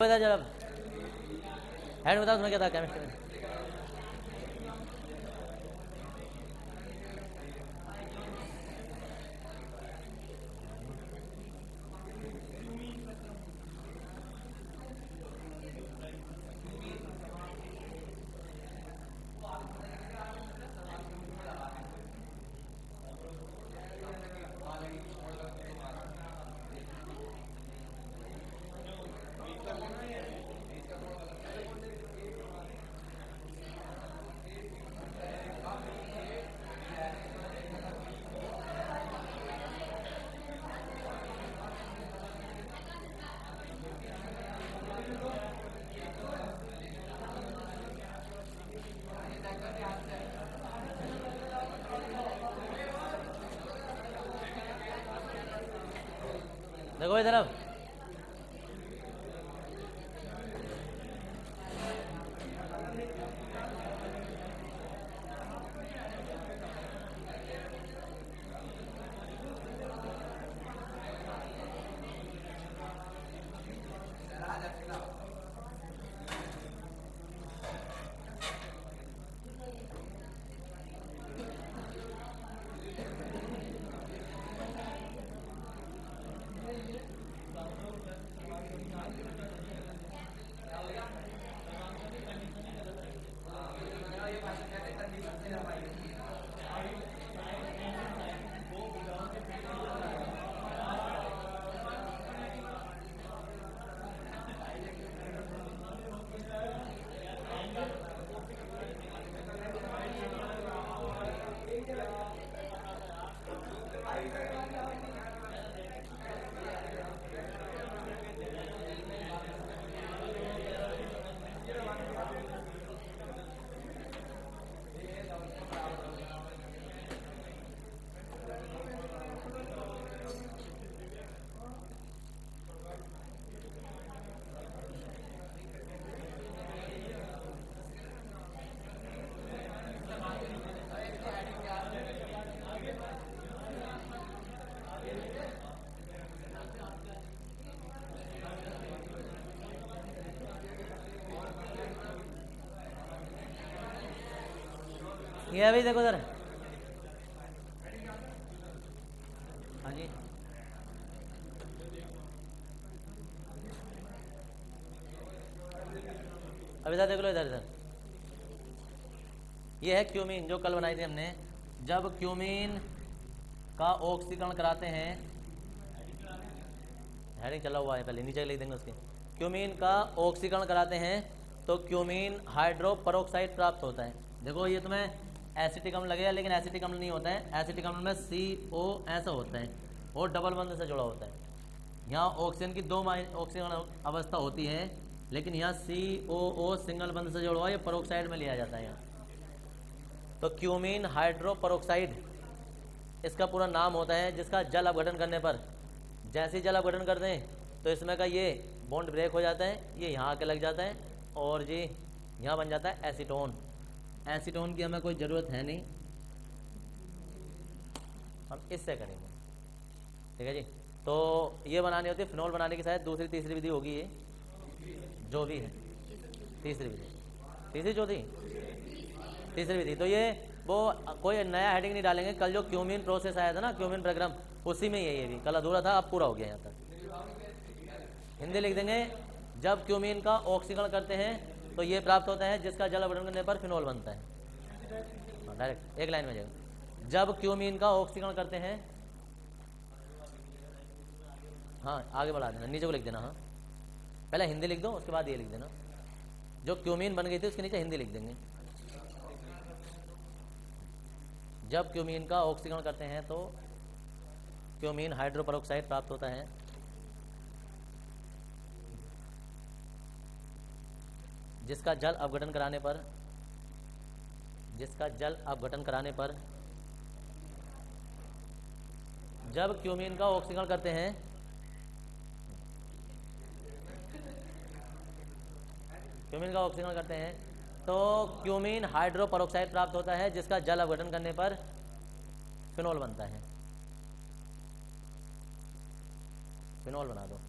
बता जरा हेड बता तुम्हें क्या था केमिस्ट्री में। देखो इधर अब ये अभी देखो इधर। हाँ जी अभी इधर देख लो, इधर इधर ये है क्यूमीन जो कल बनाई थी हमने। जब क्यूमीन का ऑक्सीकरण कराते हैं, हेडिंग चला हुआ है पहले नीचे लिख देंगे उसके। क्यूमीन का ऑक्सीकरण कराते हैं तो क्यूमीन हाइड्रो परोक्साइड प्राप्त होता है। देखो ये तुम्हें एसिटिक अम्ल लगेगा, लेकिन एसिटिक अम्ल नहीं होता है। एसिटिक अम्ल में CO ऐसा होता है और डबल बंध से जुड़ा होता है। यहाँ ऑक्सीजन की दो ऑक्सीजन अवस्था होती है, लेकिन यहाँ COO सिंगल बंध से जुड़ा हुआ, ये परोक्साइड में लिया जाता है यहाँ। तो क्यूमीन हाइड्रो परोक्साइड इसका पूरा नाम होता है, जिसका जल अपघटन करने पर, जैसे ही जल अपघटन करते हैं तो इसमें का ये बॉन्ड ब्रेक हो जाता है, ये यहाँ आके लग जाता है और जी यहाँ बन जाता है एसीटोन। एसीटोन की हमें कोई ज़रूरत है नहीं, हम इससे करेंगे। ठीक है जी। तो ये बनानी होती है फिनोल बनाने की, शायद दूसरी तीसरी विधि होगी ये, जो भी है तीसरी विधि, तीसरी चौथी तीसरी विधि। तो ये वो कोई नया हेडिंग नहीं डालेंगे। कल जो क्यूमीन प्रोसेस आया था ना, क्यूमीन प्रोग्राम, उसी में ये भी कल अधूरा था, अब पूरा हो गया यहाँ तक। हिंदी लिख देंगे। जब क्यूमीन का ऑक्सीकरण करते हैं तो ये प्राप्त होता है, जिसका जल अपघटन करने पर फिनोल बनता है। डायरेक्ट एक लाइन में जाएगा। जब क्यूमीन का ऑक्सीकरण करते हैं, हाँ आगे बढ़ा देना, नीचे को लिख देना। हाँ पहले हिंदी लिख दो, उसके बाद ये लिख देना। जो क्यूमीन बन गई थी उसके नीचे हिंदी लिख देंगे। जब क्यूमीन का ऑक्सीकरण करते हैं तो क्यूमीन हाइड्रोपरोक्साइड प्राप्त होता है, जिसका जल अपघटन कराने पर, जब क्यूमीन का ऑक्सीकरण करते हैं, तो क्यूमीन हाइड्रोपरोक्साइड प्राप्त होता है, जिसका जल अपघटन करने पर फिनोल बनता है। फिनोल बना दो।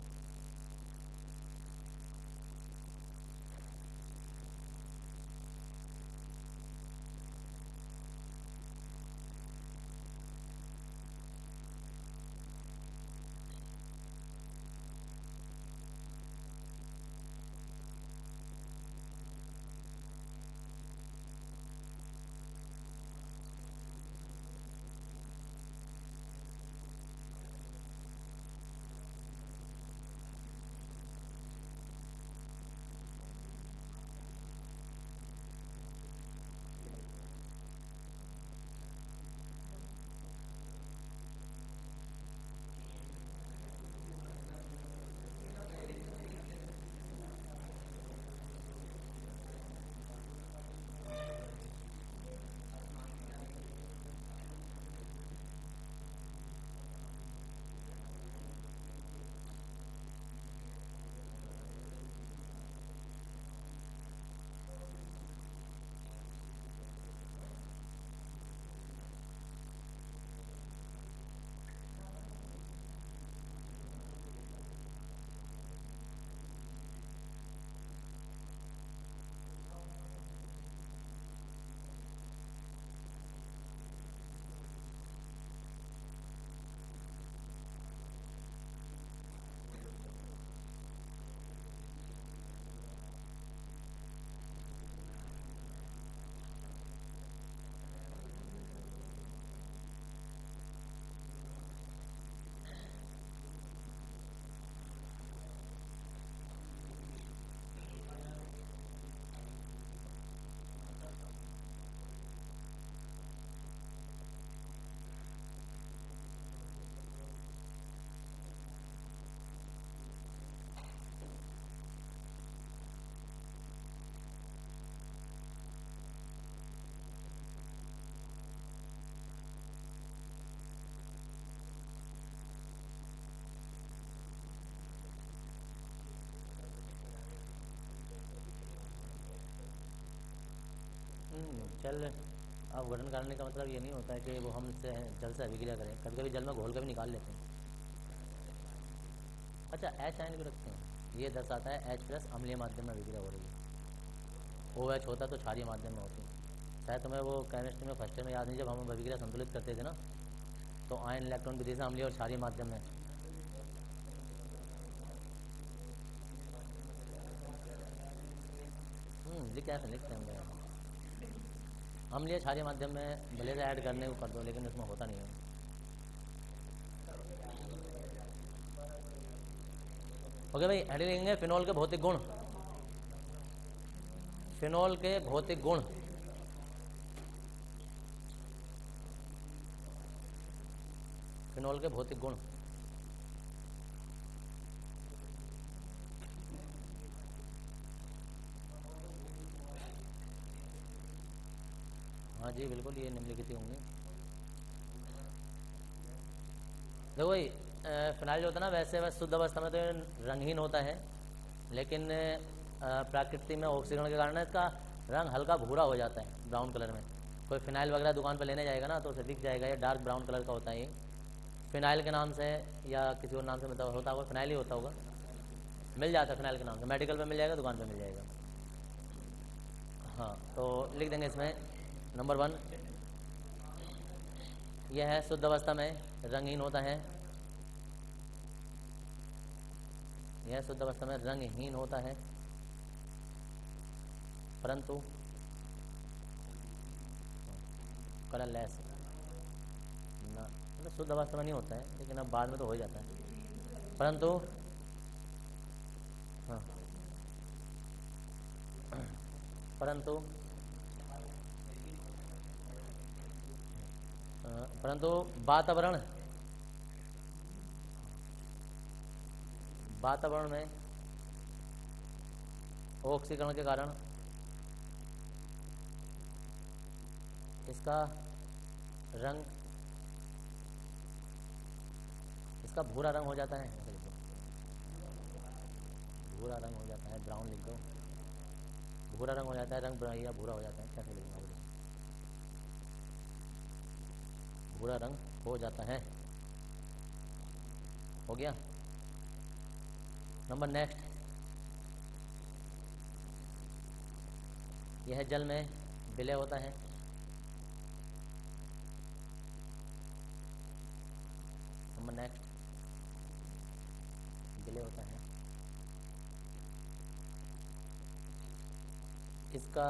चल अपघटन करने का मतलब ये नहीं होता है कि वो हमसे जल से अभिक्रिया करें, कभी कभी जल में घोल कर भी निकाल लेते हैं। अच्छा एच आयन भी रखते हैं, ये दर्शाता है H प्लस अम्लीय माध्यम में अभिक्रिया हो रही है। OH होता तो क्षारीय माध्यम में होती। शायद तुम्हें वो केमिस्ट्री में फर्स्ट ईयर में याद नहीं, जब हम अभिक्रिया संतुलित करते थे ना, तो आयन इलेक्ट्रॉन विधि से अम्लीय और क्षारीय माध्यम में। लिखा है, लिखते हैं अम्लीय क्षारीय माध्यम में भले से ऐड करने को कर दो, लेकिन उसमें होता नहीं है। ओके भाई, हेडिंग लिखेंगे फिनॉल के भौतिक गुण। फिनॉल के भौतिक गुण। फिनॉल के भौतिक गुण। हाँ जी बिल्कुल, ये निम्नलिखित होंगे। देखो भाई, फिनाइल जो होता है ना, वैसे शुद्ध अवस्था में तो रंगहीन होता है, लेकिन प्रकृति में ऑक्सीकरण के कारण इसका रंग हल्का भूरा हो जाता है, ब्राउन कलर में। कोई फिनाइल वगैरह दुकान पर लेने जाएगा ना, तो उसे दिख जाएगा ये डार्क ब्राउन कलर का होता है। ये फिनाइल के नाम से या किसी और नाम से मतलब होता होगा, फिनाइल ही होता होगा, मिल जाता है फिनाइल के नाम से, मेडिकल पे मिल जाएगा, दुकान पे मिल जाएगा। हाँ, तो लिख देंगे इसमें नंबर 1, यह है शुद्ध अवस्था में रंगहीन होता है। यह शुद्ध अवस्था में रंगहीन होता है, परंतु कलरलेस ना, मतलब शुद्ध अवस्था में नहीं होता है, लेकिन अब बाद में तो हो ही जाता है, परंतु हाँ, परंतु वातावरण में ऑक्सीकरण के कारण इसका रंग, इसका भूरा रंग हो जाता है। भूरा रंग हो जाता है, ब्राउन लिख दो, भूरा रंग हो जाता है, रंग या भूरा हो जाता है, कैसे लिखना होगा, भूरा रंग हो जाता है। हो गया नंबर नेक्स्ट, यह जल में विलय होता है। नंबर नेक्स्ट, विलय होता है। इसका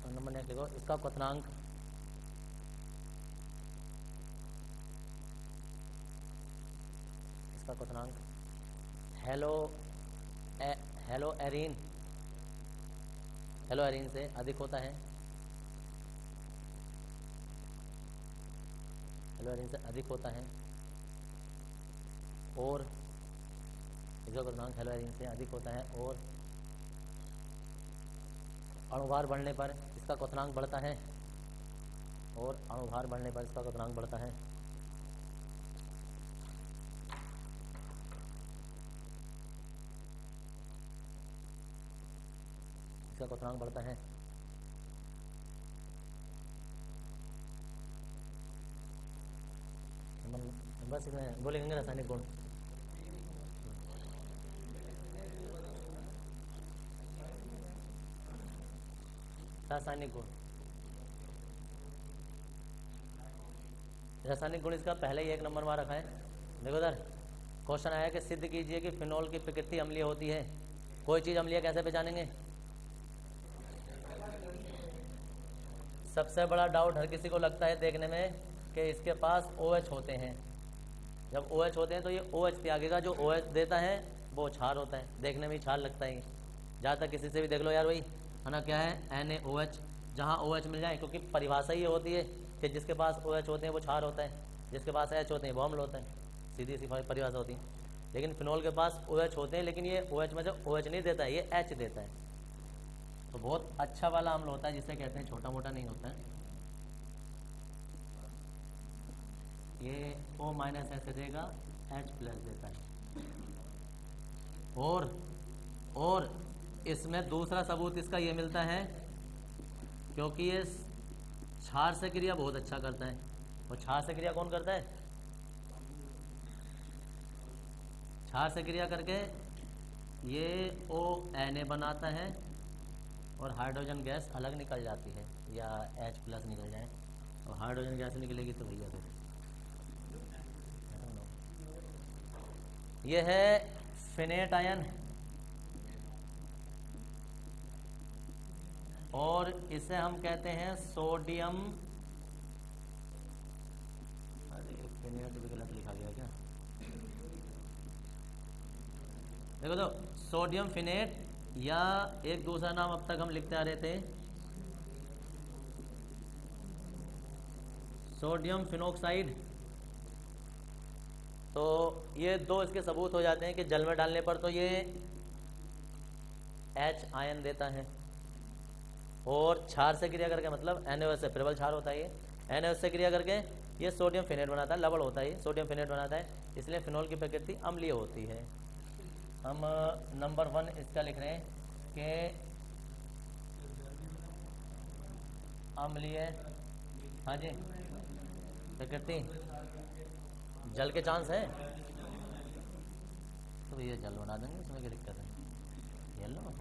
नंबर नेक्स्ट लिखो, इसका क्वथनांक हेलो एरीन से अधिक होता है। हेलो एरीन से अधिक होता है, और इसका क्वथनांक हेलो एरीन से अधिक होता है, और अणुभार बढ़ने पर इसका क्वथनांक बढ़ता है, और अणुभार बढ़ने पर इसका क्वथनांक बढ़ता है। इसका क्वथनांक बढ़ता है। बस इसमें बोलेंगे रासायनिक गुण। रासायनिक गुण, रासायनिक गुण इसका पहले ही 1 नंबर में रखा है। देखो इधर क्वेश्चन आया कि सिद्ध कीजिए कि फिनॉल की प्रकृति अम्लीय होती है। कोई चीज अम्लीय कैसे पहचानेंगे? सबसे बड़ा डाउट हर किसी को लगता है देखने में कि इसके पास OH होते हैं। जब OH होते हैं तो ये OH त्यागेगा, जो OH देता है वो क्षार होता है, देखने में ही क्षार लगता है। जहाँ तक किसी से भी देख लो यार भाई, है ना, क्या है NaOH, जहाँ OH मिल जाए, क्योंकि परिभाषा ये होती है कि जिसके पास OH होते हैं वो क्षार होता है, जिसके पास H होते हैं वो अम्ल होता है, सीधी सी परिभाषा होती है। लेकिन फिनॉल के पास OH होते हैं, लेकिन ये OH में जो OH नहीं देता है, ये H देता है, तो बहुत अच्छा वाला अम्ल होता है, जिसे कहते हैं, छोटा मोटा नहीं होता है। ये O- ऐसे देगा, H प्लस देता है। और इसमें दूसरा सबूत इसका ये मिलता है क्योंकि ये क्षार से क्रिया बहुत अच्छा करता है। और क्षार से क्रिया कौन करता है? क्षार से क्रिया करके ये ONA बनाता है और हाइड्रोजन गैस अलग निकल जाती है, या H+ निकल जाए, और हाइड्रोजन गैस निकलेगी तो भैया फिर ये है फिनेट आयन, और इसे हम कहते हैं सोडियम, अरे फिनेट भी गलत लिखा गया क्या, देखो तो सोडियम फिनेट, या एक दूसरा नाम अब तक हम लिखते आ रहे थे सोडियम फिनोक्साइड। तो ये दो इसके सबूत हो जाते हैं कि जल में डालने पर तो ये H आयन देता है, और क्षार से क्रिया करके, मतलब NaOH से प्रबल क्षार होता है ये, NaOH से क्रिया करके ये सोडियम फिनेट बनाता है, लवण होता है ये सोडियम फिनेट बनाता है, इसलिए फिनोल की प्रकृति अम्लीय होती है। हम नंबर 1 इसका लिख रहे हैं कि अम्लीय, हाँ जी, प्रकृति, जल के चांस है तो ये जल बना देंगे, इसमें क्या दिक्कत है, जल लो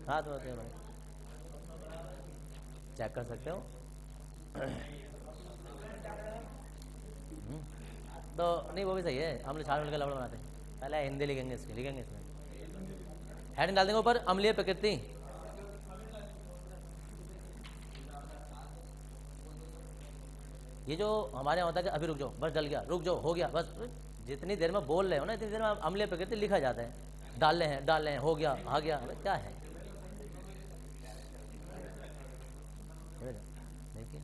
हाँ तो होते भाई, चेक कर सकते हो। तो नहीं वो भी सही है, हम लोग 4 मिनट का लवण बनाते हैं, पहले हिंदी लिखेंगे इसमें हेडिंग डाल देंगे ऊपर अम्लीय प्रकृति। ये जो हमारे यहाँ होता है कि अभी रुक जाओ, बस जल गया, रुक जाओ, हो गया, बस जितनी देर में बोल रहे हो ना इतनी देर में अम्लीय प्रकृति लिखा जाता है, डाल रहे हैं, हो गया, आ गया, क्या है। देखिए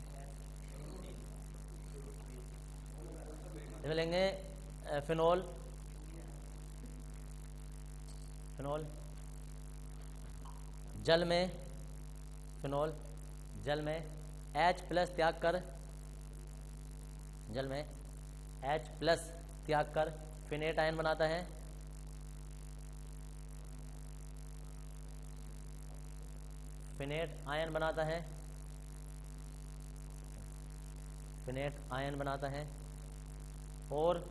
इसमें लेंगे फिनोल, जल में फिनोल, जल में H+ त्याग कर, जल में H+ त्याग कर फिनेट आयन बनाता है, फिनेट आयन बनाता है, फिनेट आयन बनाता है, और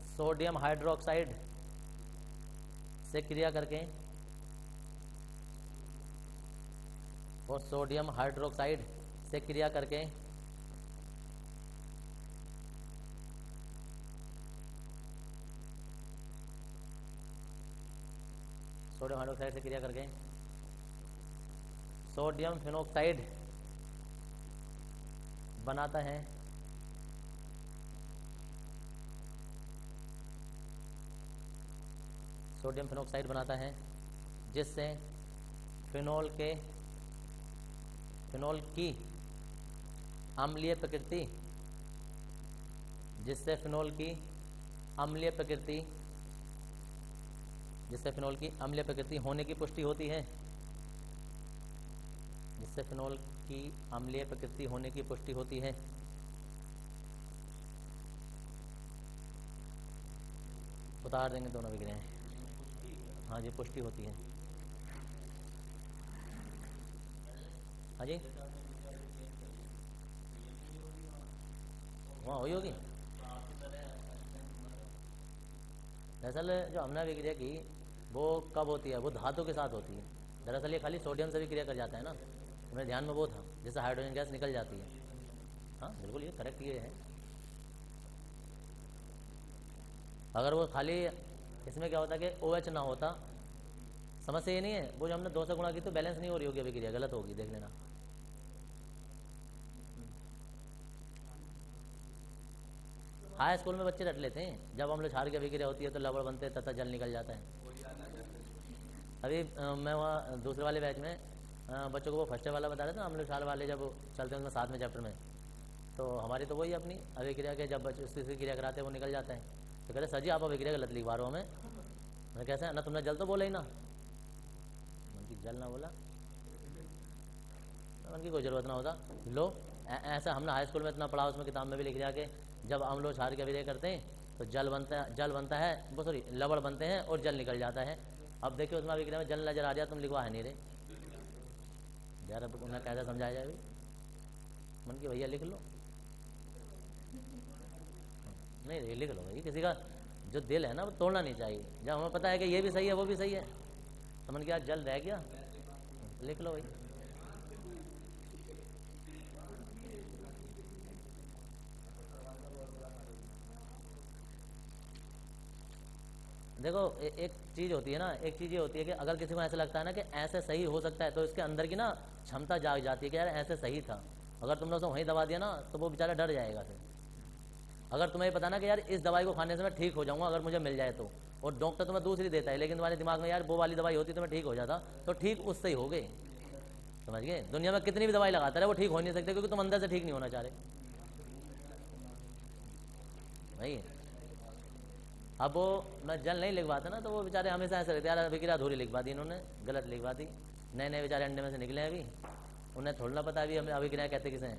सोडियम हाइड्रोक्साइड से क्रिया करके, और सोडियम हाइड्रोक्साइड से क्रिया करके सोडियम हाइड्रोक्साइड से क्रिया करके सोडियम फिनोक्साइड बनाता है, सोडियम फिनोक्साइड बनाता है, जिससे फिनोल की अम्लीय प्रकृति, जिससे फिनोल की अम्लीय प्रकृति होने की पुष्टि होती है, जिससे फिनोल की अम्लीय प्रकृति होने की पुष्टि होती है। उतार देंगे दोनों विग्रह, हाँ जी, पुष्टि होती है, हाँ जी, वहाँ हुई होगी। दरअसल जो हमने विक्रिया की वो कब होती है, वो धातु के साथ होती है। दरअसल ये खाली सोडियम से भी क्रिया कर जाता है ना, तो मेरे ध्यान में वो था, जिससे हाइड्रोजन गैस निकल जाती है। हाँ बिल्कुल, ये करेक्ट ये है। अगर वो खाली इसमें क्या होता कि OH ना होता, समस्या ये नहीं है, वो जो हमने 2 से गुणा की तो बैलेंस नहीं हो रही होगी अभिक्रिया, गलत होगी, देख लेना। हाई स्कूल में बच्चे रट लेते हैं, जब अम्ल क्षार की अभिक्रिया होती है तो लवण बनते हैं तथा जल निकल जाता है। अभी मैं वहाँ दूसरे वाले बैच में बच्चों को वो फर्स्ट वाला बता रहा था, अम्ल क्षार वाले जब चलते हैं उसमें 7वें चैप्टर में, तो हमारी तो वही अपनी अभिक्रिया के जब बच्चे उसकी क्रिया कराते हैं वो निकल जाता है। तो कहते सर जी आप अभिक्रिया गलत लिखवा रहे हो हमें। मैं कैसे ना, तुमने जल तो बोला ही ना, उनकी जल ना बोला, उनकी कोई ज़रूरत ना होता। लो ऐसा हमने हाई स्कूल में इतना पढ़ा, उसमें किताब में भी लिख दिया कि जब अम्ल क्षार की अभिक्रिया करते हैं तो जल बनता है, वो सॉरी लवण बनते हैं और जल निकल जाता है। अब देखिए उसमें अभिक्रिया में जल नजर आ रहा, तुम लिखवा है नहीं रे यार, अब उन्हें कैसे समझाया जाए? मन की भैया लिख लो, नहीं रे लिख लो भाई, किसी का जो दिल है ना वो तोड़ना नहीं चाहिए। जब हमें पता है कि ये भी सही है वो भी सही है, तो मन क्या जल रह गया, लिख लो भाई। देखो एक चीज़ होती है ना, एक चीज़ ये होती है कि अगर किसी को ऐसा लगता है ना कि ऐसे सही हो सकता है, तो इसके अंदर की ना क्षमता जाग जाती है कि यार ऐसे सही था। अगर तुमने उसे वहीं दबा दिया ना तो वो बेचारा डर जाएगा फिर। अगर तुम्हें पता ना कि यार इस दवाई को खाने से मैं ठीक हो जाऊंगा अगर मुझे मिल जाए तो, और डॉक्टर तुम्हें दूसरी देता है, लेकिन तुम्हारे दिमाग में यार वो वाली दवाई होती तो मैं ठीक हो जाता, तो ठीक उससे ही हो गए। समझ गए? दुनिया में कितनी भी दवाई लगाता है वो ठीक हो नहीं सकते, क्योंकि तुम अंदर से ठीक नहीं होना चाह रहे भाई। अब वो मैं जल नहीं लिखवाता ना, तो वो बेचारे हमेशा ऐसे रहते यार अभिक्रिया अधूरी लिखवा दी इन्होंने, गलत लिखवा दी। नए नए बेचारे अंडे में से निकले हैं अभी, उन्हें थोड़ा ना पता अभी हमें अभिक्रिया कहते किसे हैं।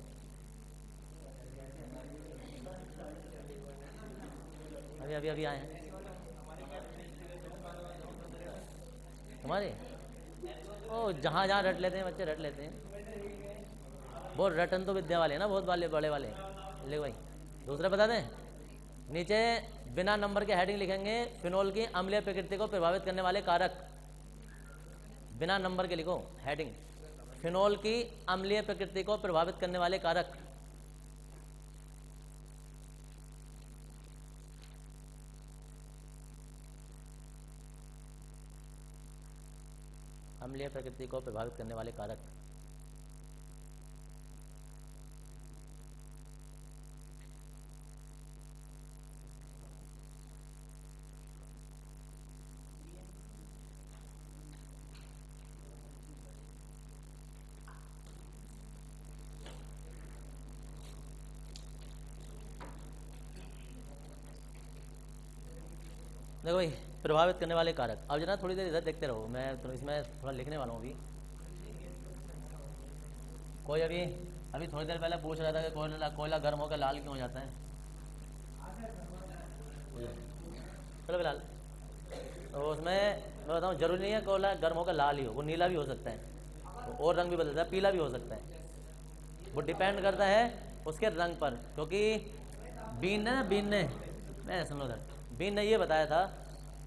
अभी अभी अभी आए हैं तुम्हारे, ओ जहाँ जहाँ रट लेते हैं बच्चे, रट लेते हैं। वो रटन तो विद्या वाले हैं ना, बहुत वाले बड़े वाले। लिख भाई, दूसरा बता दें। नीचे बिना नंबर के हेडिंग लिखेंगे, फिनोल की अम्लीय प्रकृति को प्रभावित करने वाले कारक। बिना नंबर के लिखो हेडिंग, फिनोल की अम्लीय प्रकृति को प्रभावित करने वाले कारक। अम्लीय प्रकृति को प्रभावित करने वाले कारक। देखो भाई, प्रभावित करने वाले कारक। अब जरा थोड़ी देर इधर देखते रहो, मैं तो इसमें थोड़ा लिखने वाला हूँ अभी। कोई अभी अभी थोड़ी देर पहले पूछ रहा था कि कोयला गर्म होकर लाल क्यों हो जाता है। चलो फिलहाल तो उसमें मैं बताऊँ, जरूरी नहीं है कोयला गर्म होकर लाल ही हो, वो नीला भी हो सकता है, और रंग भी बदलता है, पीला भी हो सकता है। वो डिपेंड करता है उसके रंग पर, क्योंकि बीन ने मैं सुनो सर, बीन ने ये बताया था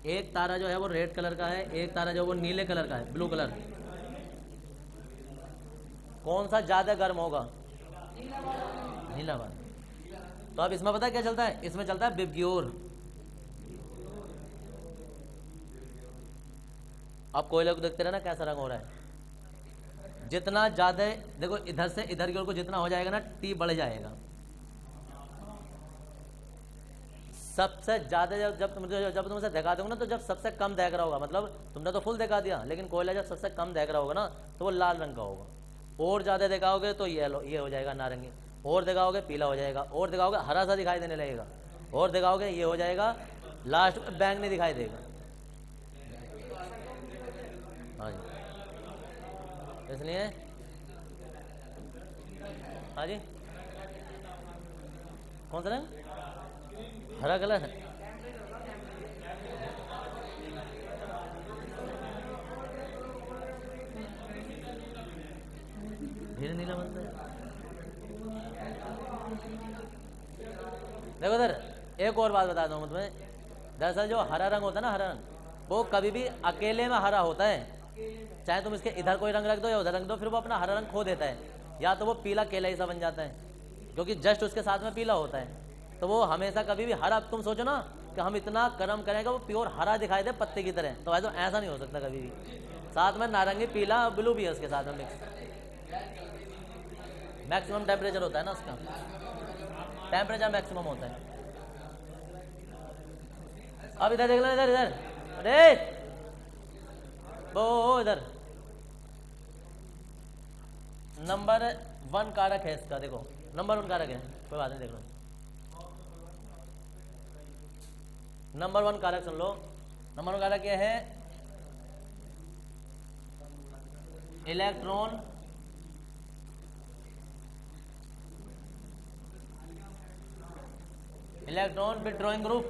एक तारा जो है वो रेड कलर का है, एक तारा जो है वो नीले कलर का है, ब्लू कलर। कौन सा ज्यादा गर्म होगा? नीला वाला। तो अब इसमें पता है क्या चलता है? इसमें चलता है विबग्योर। अब कोयले को देखते रहे ना कैसा रंग हो रहा है। जितना ज्यादा देखो इधर से इधर की ओर को जितना हो जाएगा ना, टी बढ़ जाएगा। सबसे ज्यादा जब तुम उसे दिखा दोगे ना, तो जब सबसे कम देख रहा होगा, मतलब तुमने तो फुल दिखा दिया, लेकिन कोयला जब सबसे कम देख रहा होगा ना तो वो लाल रंग का होगा। और ज्यादा दिखाओगे तो ये हो जाएगा नारंगी, और दिखाओगे पीला हो जाएगा, और दिखाओगे हरा सा दिखाई देने लगेगा, और दिखाओगे ये हो जाएगा, लास्ट में बैंगनी दिखाई देगा। हाँ जी, इसलिए हाँ जी, कौन सा रंग? हरा कलर है। धीरे नीला बनता है। देखो सर, एक और बात बता दूं मैं तुम्हें। दरअसल जो हरा रंग होता है ना, हरा रंग, वो कभी भी अकेले में हरा होता है। चाहे तुम इसके इधर कोई रंग रख दो या उधर रख दो, फिर वो अपना हरा रंग खो देता है, या तो वो पीला केला ही सा बन जाता है, क्योंकि जस्ट उसके साथ में पीला होता है। तो वो हमेशा कभी भी हरा, तुम सोचो ना कि हम इतना गर्म करेंगे वो प्योर हरा दिखाई दे पत्ते की तरह, तो ऐसा नहीं हो सकता कभी भी। साथ में नारंगी, पीला, ब्लू भी है उसके साथ में मिक्स। मैक्सिमम टेम्परेचर होता है ना उसका, टेम्परेचर मैक्सिमम होता है। अब इधर देख लो, इधर इधर, अरे वो इधर नंबर 1 कारक है इसका। देखो नंबर 1 कारक है, कोई बात नहीं, देख लो। नंबर 1 कारक सुन लो। नंबर 1 कारक क्या है? Electron withdrawing group.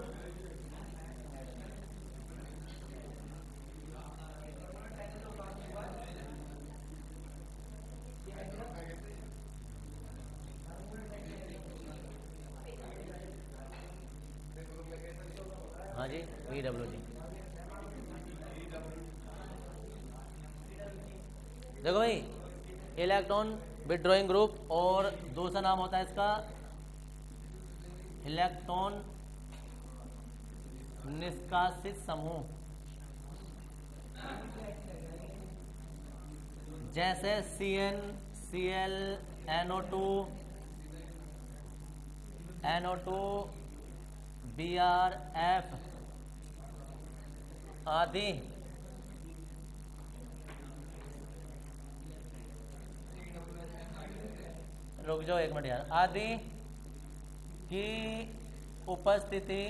हाँ जी, VWG। देखो भाई, इलेक्ट्रॉन विड्रॉइंग ग्रुप, और दूसरा नाम होता है इसका इलेक्ट्रॉन निष्कासित समूह। जैसे CN, Cl, NO2, Br, F आदि। रुक जाओ एक मिनट यार। आदि की उपस्थिति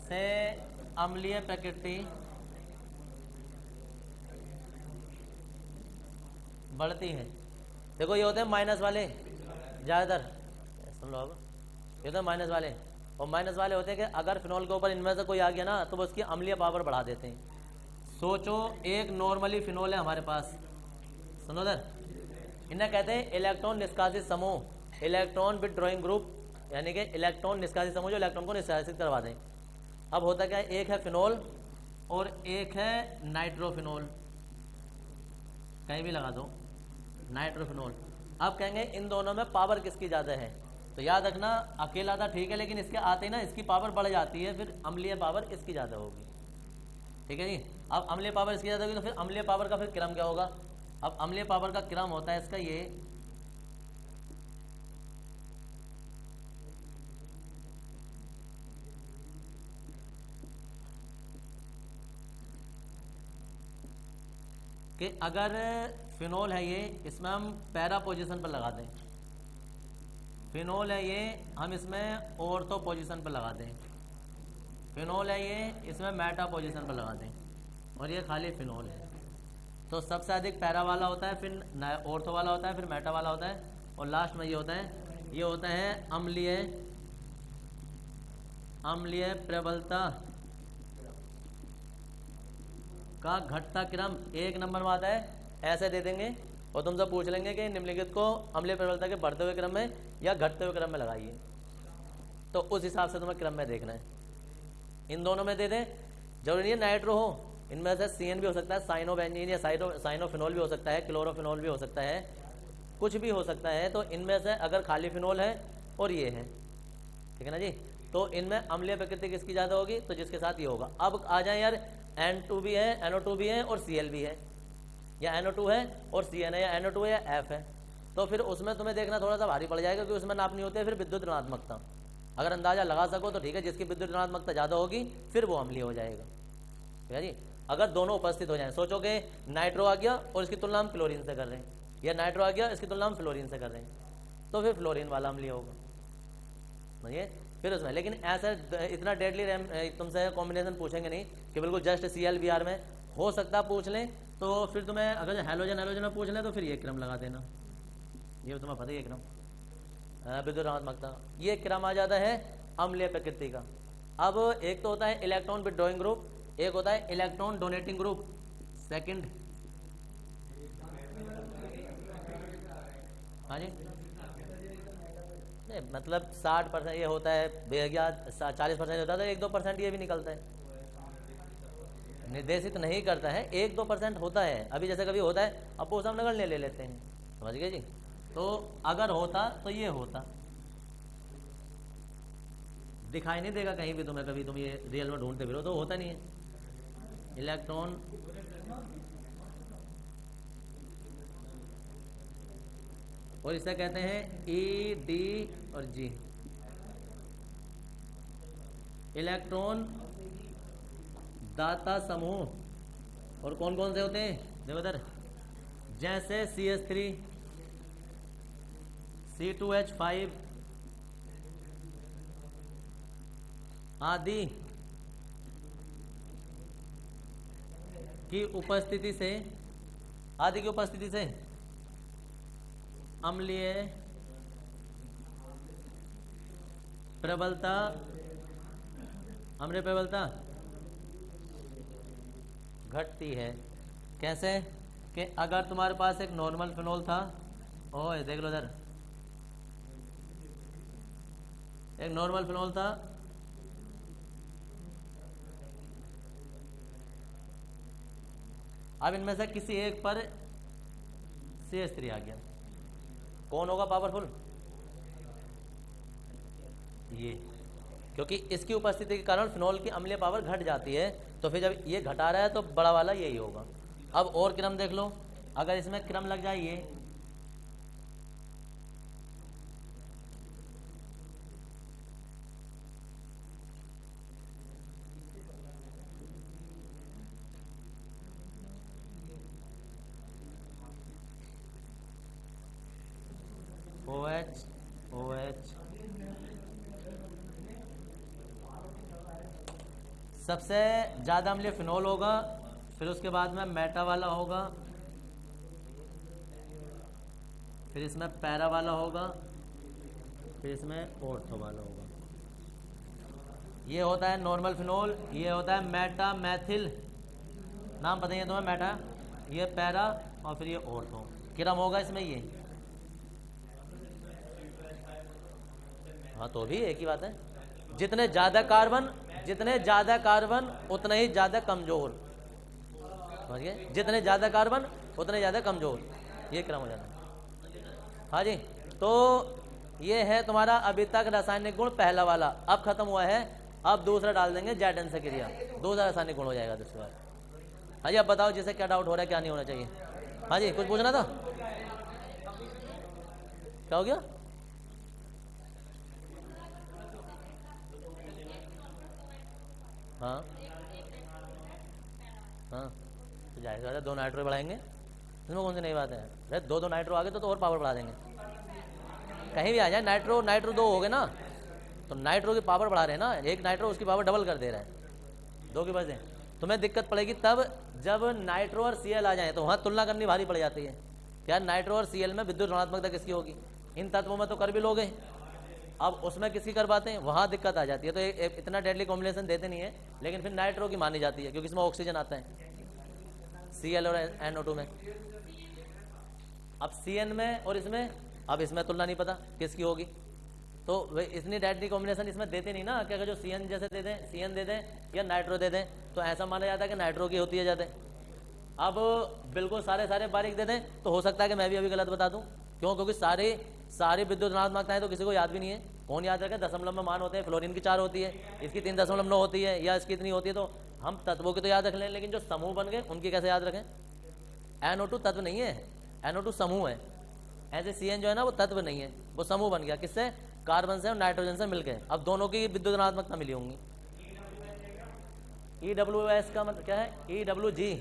से अम्लीय प्रकृति बढ़ती है। देखो ये होते हैं माइनस वाले ज़्यादातर, सुन लो अब, ये होते हैं माइनस वाले। और माइनस वाले होते हैं कि अगर फिनॉल के ऊपर इनमें से कोई आ गया ना तो वो उसकी अम्लीय पावर बढ़ा देते हैं। सोचो एक नॉर्मली फिनॉल है हमारे पास, सुनो इधर, इन्हें कहते हैं इलेक्ट्रॉन निष्कासित समूह, इलेक्ट्रॉन विथड्रॉइंग ग्रुप, यानी कि इलेक्ट्रॉन निष्कासित समूह जो इलेक्ट्रॉन को निष्कासित करवा दें। अब होता क्या है, एक है फिनॉल और एक है नाइट्रोफिनॉल, कहीं भी लगा दो नाइट्रोफिनॉल। अब कहेंगे इन दोनों में पावर किसकी ज़्यादा है, तो याद रखना अकेला था ठीक है, लेकिन इसके आते ही ना इसकी पावर बढ़ जाती है, फिर अम्लीय पावर इसकी ज़्यादा होगी। ठीक है जी। अब अम्लीय पावर इसकी ज़्यादा होगी तो फिर अम्लीय पावर का फिर क्रम क्या होगा। अब अम्लीय पावर का क्रम होता है इसका ये, कि अगर फिनॉल है ये, इसमें हम पैरा पोजीशन पर लगा दें, फिनॉल है ये हम इसमें ऑर्थो पोजीशन पर लगा दें, फिनॉल है ये इसमें मेटा पोजीशन पर लगा दें, और ये खाली फिनॉल है, तो सबसे अधिक पैरा वाला होता है, फिर ऑर्थो वाला होता है, फिर मेटा वाला होता है, और लास्ट में ये होता है अम्लीय प्रबलता का घटता क्रम 1 नंबर में आता है। ऐसे दे देंगे और तुमसे पूछ लेंगे कि निम्नलिखित को अम्लीय प्रबलता के बढ़ते हुए क्रम में या घटते हुए क्रम में लगाइए, तो उस हिसाब से तुम्हें क्रम में देखना है। इन दोनों में दे दें, जरूरी नहीं है नाइट्रो हो, इनमें से CN भी हो सकता है, साइनोबेंजीन या साइनोफिनॉल भी हो सकता है, क्लोरोफिनॉल भी हो सकता है, कुछ भी हो सकता है। तो इनमें से अगर खाली फिनॉल है और ये है, ठीक है ना जी, तो इनमें अम्लीय प्रकृति किसकी ज़्यादा होगी, तो जिसके साथ ये होगा। अब आ जाए यार, N2 भी है, NO2 भी है और Cl भी है, या NO2 है और CN है, या NO2 है या F है, तो फिर उसमें तुम्हें देखना थोड़ा सा भारी पड़ जाएगा, क्योंकि उसमें नापनी होती है फिर विद्युत ऋणात्मकता। अगर अंदाजा लगा सको तो ठीक है, जिसकी विद्युत ऋणात्मकता ज़्यादा होगी फिर वो अम्लीय हो जाएगा। ठीक है जी। अगर दोनों उपस्थित हो जाएं, सोचो कि नाइट्रो आ गया और इसकी तुलना हम क्लोरीन से कर रहे हैं, या नाइट्रो आ गया इसकी तुलना हम फ्लोरीन से कर रहे हैं, तो फिर फ्लोरीन वाला अम्लीय होगा, समझिए। फिर उसमें लेकिन ऐसा इतना डेडली तुमसे कॉम्बिनेशन पूछेंगे नहीं कि बिल्कुल जस्ट ClBr में, हो सकता पूछ लें, तो फिर तुम्हें अगर हेलोजन में पूछ लें तो फिर ये क्रम लगा देना, ये तुम्हें पता ही है क्रम, विद्युत ऋणात्मकता, ये क्रम आ जाता है अम्लीय प्रकृति का। अब एक तो होता है इलेक्ट्रॉन विथड्रॉइंग ग्रुप, एक होता है इलेक्ट्रॉन डोनेटिंग ग्रुप, सेकंड। हाँ जी, नहीं मतलब 60% ये होता है बेहया, 40% होता है, 1-2% ये भी निकलता है, निर्देशित नहीं करता है, 1-2% होता है। अभी जैसे कभी होता है अपोज हम नगण्य ले लेते हैं, समझ गए जी। तो अगर होता तो ये होता, दिखाई नहीं देगा कहीं भी तुम्हें, कभी तुम ये रियल में ढूंढते फिरो तो होता नहीं है। इलेक्ट्रॉन और इसे कहते हैं E, D और G, इलेक्ट्रॉन दाता समूह। और कौन कौन से होते हैं देखो इधर, जैसे CH3, C2H5 आदि की उपस्थिति से अम्लीय प्रबलता घटती है। कैसे कि अगर तुम्हारे पास एक नॉर्मल फिनॉल था, ओए देख लो इधर, एक नॉर्मल फिनोल था, अब इनमें से किसी एक पर CH3 आ गया, कौन होगा पावरफुल? ये, क्योंकि इसकी उपस्थिति के कारण फिनोल की अम्लीय पावर घट जाती है, तो फिर जब ये घटा रहा है तो बड़ा वाला यही होगा। अब और क्रम देख लो, अगर इसमें क्रम लग जाए ये, OH OH, सबसे ज़्यादा अम्लीय फिनोल होगा, फिर उसके बाद में मेटा वाला होगा, फिर इसमें पैरा वाला होगा, फिर इसमें ऑर्थो वाला होगा। ये होता है नॉर्मल फिनोल, ये होता है मेटा मैथिल, नाम पता है तुम्हें, मेटा, ये पैरा, और फिर ये ऑर्थो। क्रम होगा इसमें ये, हाँ तो भी एक ही बात है, जितने ज़्यादा कार्बन उतने ही ज़्यादा कमज़ोर, समझिए, जितने ज़्यादा कार्बन उतने ज़्यादा कमज़ोर, ये क्रम हो जाता है। हाँ जी, तो ये है तुम्हारा अभी तक रासायनिक गुण पहला वाला, अब खत्म हुआ है, अब दूसरा डाल देंगे जैडन से क्रिया, दूसरा रासायनिक गुण हो जाएगा दूसरे बाद। हाँ जी, अब बताओ जिसे क्या डाउट हो रहा है, क्या नहीं होना चाहिए। हाँ जी, कुछ पूछना था, क्या हो गया? हाँ हाँ, तो जाहिर है 2 नाइट्रो बढ़ाएंगे, इसमें कौन सी नई बात है? अरे 2 नाइट्रो आ गए तो और पावर बढ़ा देंगे, कहीं भी आ जाए, नाइट्रो 2 हो गए ना, तो नाइट्रो की पावर बढ़ा रहे हैं ना, एक नाइट्रो उसकी पावर डबल कर दे रहा है 2 की वजह से। तुम्हें दिक्कत पड़ेगी तब जब नाइट्रो और Cl आ जाए, तो वहाँ तुलना करनी भारी पड़ जाती है, क्या नाइट्रो और Cl में विद्युत ऋणात्मकता किसकी होगी? इन तत्वों में तो कर भी लोगे, अब उसमें किसकी कर पाते हैं, वहाँ दिक्कत आ जाती है। तो इतना डेडली कॉम्बिनेशन देते नहीं है, लेकिन फिर नाइट्रो की मानी जाती है, क्योंकि इसमें ऑक्सीजन आता है Cl और NO2 में। अब Cn में और इसमें, अब इसमें तुलना नहीं पता किसकी होगी, तो वे इतनी डेडली कॉम्बिनेशन इसमें देते नहीं ना, कि अगर जो Cn जैसे दे दें, Cn दे दें या नाइट्रो दे दें, तो ऐसा माना जाता है कि नाइट्रो की होती है ज़्यादा। अब बिल्कुल सारे बारीक दे दें तो हो सकता है कि मैं भी अभी गलत बता दूं, क्यों? क्योंकि सारी विद्युत ऋणात्मकताएं तो किसी को याद भी नहीं है, कौन याद रखे? दशमलव में मान होते हैं, फ्लोरीन की 4 होती है, इसकी 3.9 होती है, या इसकी इतनी होती है, तो हम तत्वों की तो याद रख लें, लेकिन जो समूह बन गए उनकी कैसे याद रखें? NO2 तत्व नहीं है, NO2 समूह है, ऐसे Cn जो है ना वो तत्व नहीं है, वो समूह बन गया, किससे? कार्बन से और नाइट्रोजन से मिलकर। अब दोनों की विद्युत ऋणात्मकता मिली होंगी। EWS का मतलब क्या है? EWG,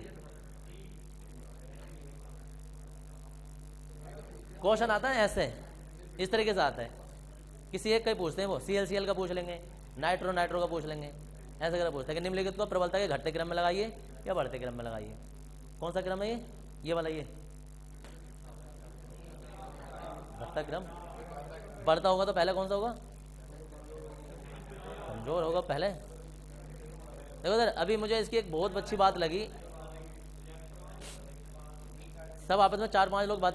क्वेश्चन आता है ऐसे, इस तरीके से आता है, किसी एक का ही पूछते हैं, वो Cl का पूछ लेंगे, नाइट्रो का पूछ लेंगे, ऐसे करके पूछते हैं कि निम्नलिखित को प्रबलता के घटते क्रम में लगाइए या बढ़ते क्रम में लगाइए। कौन सा क्रम है ये वाला, ये घटता क्रम। बढ़ता होगा तो पहले कौन सा होगा? कमजोर होगा पहले। देखो सर, अभी मुझे इसकी एक बहुत अच्छी बात लगी, सब आपस में 4-5 लोग बातें